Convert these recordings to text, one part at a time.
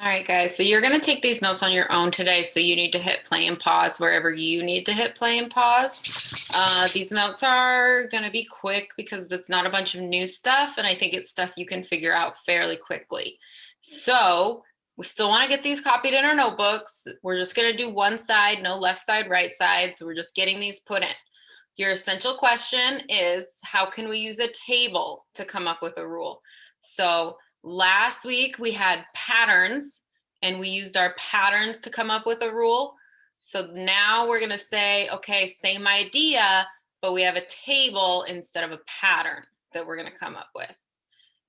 All right, guys, so you're going to take these notes on your own today, so you need to hit play and pause wherever you need to hit play and pause. These notes are going to be quick because it's not a bunch of new stuff, and I think it's stuff you can figure out fairly quickly. So we still want to get these copied in our notebooks. We're just going to do one side, no left side, right side, so we're just getting these put in. Your essential question is, how can we use a table to come up with a rule? So last week we had patterns and we used our patterns to come up with a rule. So now we're gonna say, okay, same idea, but we have a table instead of a pattern that we're gonna come up with.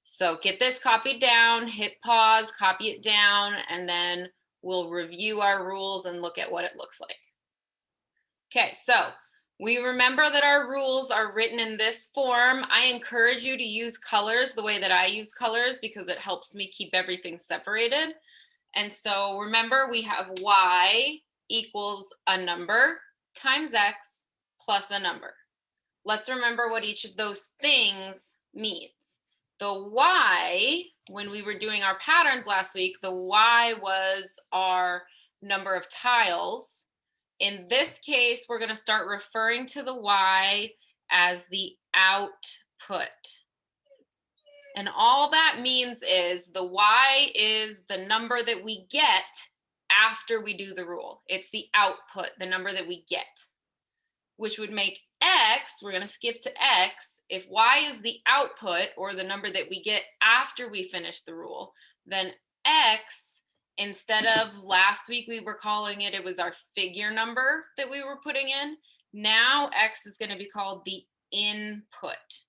So get this copied down, hit pause, copy it down, and then we'll review our rules and look at what it looks like. Okay, so we remember that our rules are written in this form. I encourage you to use colors the way that I use colors because it helps me keep everything separated. And so remember, we have y equals a number times x plus a number. Let's remember what each of those things means. The y, when we were doing our patterns last week, the y was our number of tiles. In this case, we're going to start referring to the y as the output. And all that means is the y is the number that we get after we do the rule. It's the output, the number that we get, which would make x, we're going to skip to x. If y is the output, or the number that we get after we finish the rule, then x, instead of last week we were calling it, it was our figure number that we were putting in. Now x is going to be called the input,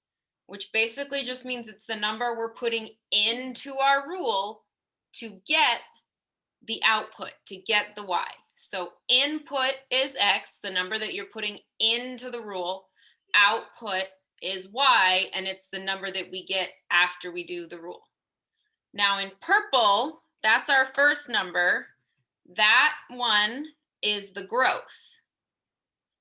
which basically just means it's the number we're putting into our rule to get the output, to get the y. So input is x, the number that you're putting into the rule. Output is y, and it's the number that we get after we do the rule. Now in purple, that's our first number. That one is the growth.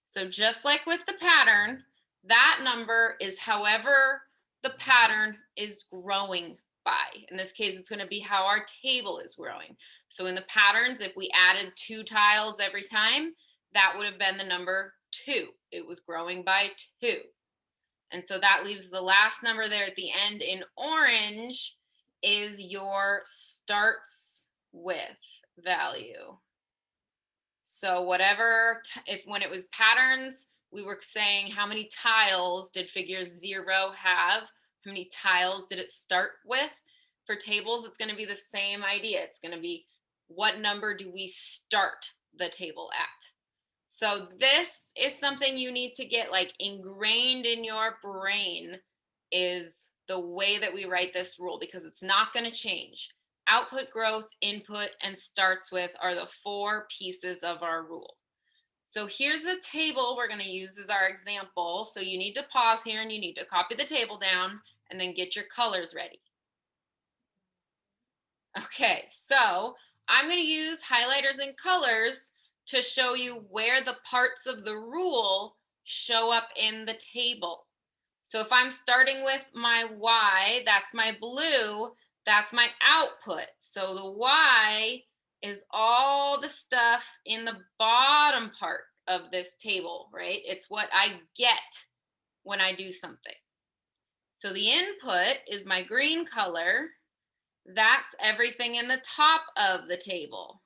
So just like with the pattern, that number is however the pattern is growing by. In this case, it's going to be how our table is growing. So in the patterns, if we added 2 tiles every time, that would have been the number 2. It was growing by 2. And so that leaves the last number there at the end in orange is your starts with value. So whatever, if when it was patterns, we were saying how many tiles did figure 0 have? How many tiles did it start with? For tables, it's going to be the same idea. It's going to be what number do we start the table at? So this is something you need to get like ingrained in your brain, is the way that we write this rule, because it's not going to change. Output, growth, input, and starts with are the 4 pieces of our rule. So here's the table we're going to use as our example. So you need to pause here and you need to copy the table down and then get your colors ready. Okay, so I'm going to use highlighters and colors to show you where the parts of the rule show up in the table. So if I'm starting with my y, that's my blue, that's my output. So the y is all the stuff in the bottom part of this table, right? It's what I get when I do something. So the input is my green color. That's everything in the top of the table,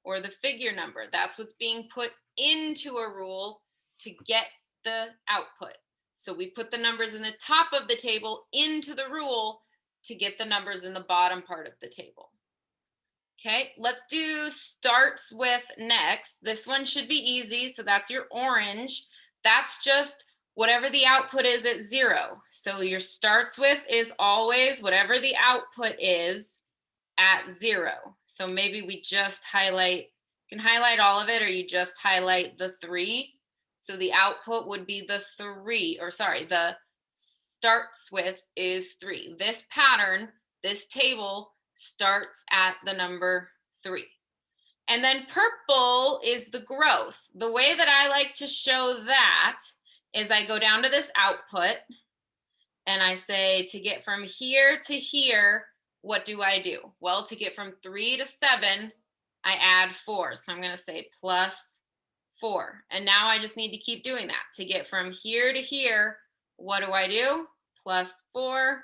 or the figure number. That's what's being put into a rule to get the output. So we put the numbers in the top of the table into the rule to get the numbers in the bottom part of the table. Okay, let's do starts with next. This one should be easy. So that's your orange. That's just whatever the output is at 0. So your starts with is always whatever the output is at 0. So maybe we just highlight, you can highlight all of it, or you just highlight the 3. So the output would be the 3, or sorry, the starts with is 3. This pattern, this table starts at the number 3. And then purple is the growth. The way that I like to show that is I go down to this output and I say to get from here to here, what do I do? Well, to get from 3 to 7, I add 4. So I'm going to say plus 4. And now I just need to keep doing that. To get from here to here, what do I do? Plus 4.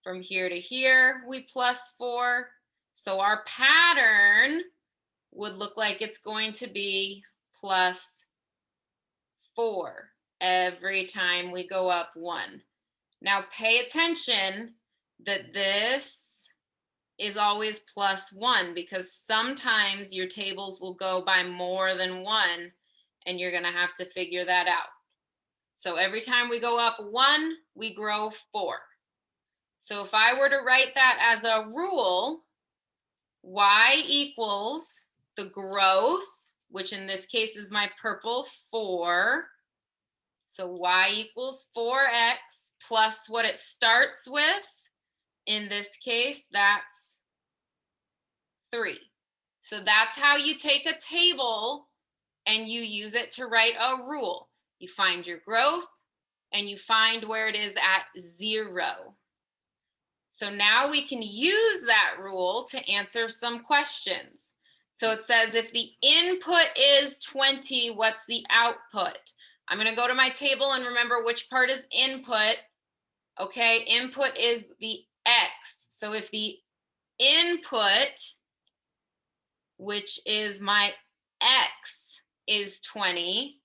From here to here, we plus 4. So our pattern would look like it's going to be plus 4 every time we go up 1. Now pay attention that this is always plus 1, because sometimes your tables will go by more than 1 and you're going to have to figure that out. So every time we go up 1, we grow 4. So if I were to write that as a rule, y equals the growth, which in this case is my purple 4. So y equals 4x plus what it starts with. In this case, that's 3. So that's how you take a table and you use it to write a rule. You find your growth and you find where it is at 0. So now we can use that rule to answer some questions. So it says if the input is 20, what's the output? I'm going to go to my table and remember which part is input. Okay, input is the x. So if the input, which is my x, is 20,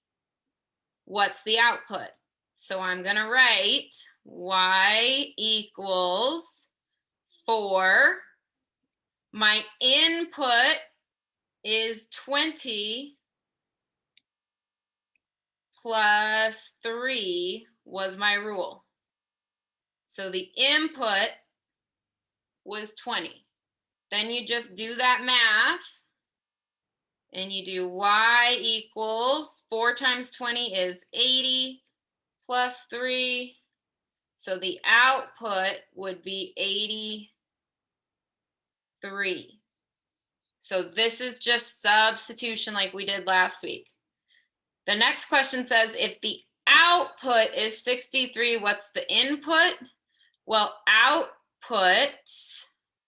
what's the output? So I'm going to write y equals 4. My input is 20 plus 3 was my rule. So the input was 20. Then you just do that math and you do y equals 4 times 20 is 80 plus 3. So the output would be 83. So this is just substitution like we did last week. The next question says if the output is 63, what's the input? Well, output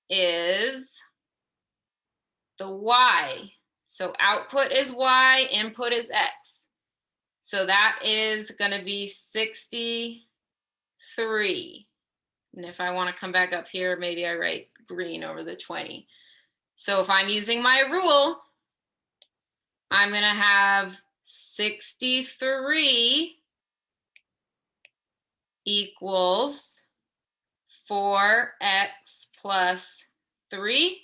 is the y. So output is y, input is x. So that is going to be 63. And if I want to come back up here, maybe I write green over the 20. So if I'm using my rule, I'm going to have 63 equals 4x plus 3.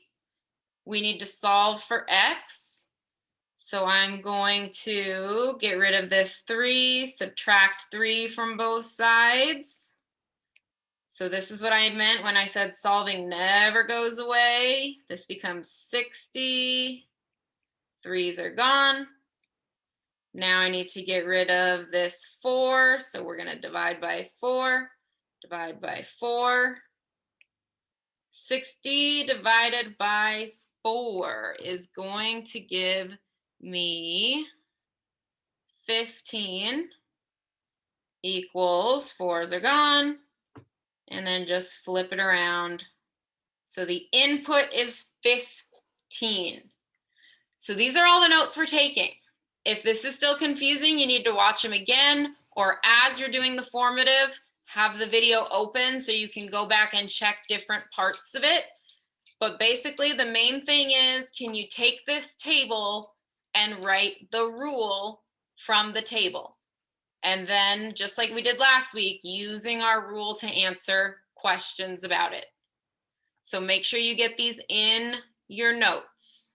We need to solve for x. So I'm going to get rid of this 3, subtract 3 from both sides. So this is what I meant when I said solving never goes away. This becomes 60. 3's are gone. Now I need to get rid of this 4. So we're going to divide by 4. Divide by 4. 60 divided by 4 is going to give me 15 equals 4's are gone. And then just flip it around. So the input is 15. So these are all the notes we're taking. If this is still confusing, you need to watch them again, or as you're doing the formative, have the video open so you can go back and check different parts of it. But basically the main thing is, can you take this table and write the rule from the table? And then just like we did last week, using our rule to answer questions about it. So make sure you get these in your notes.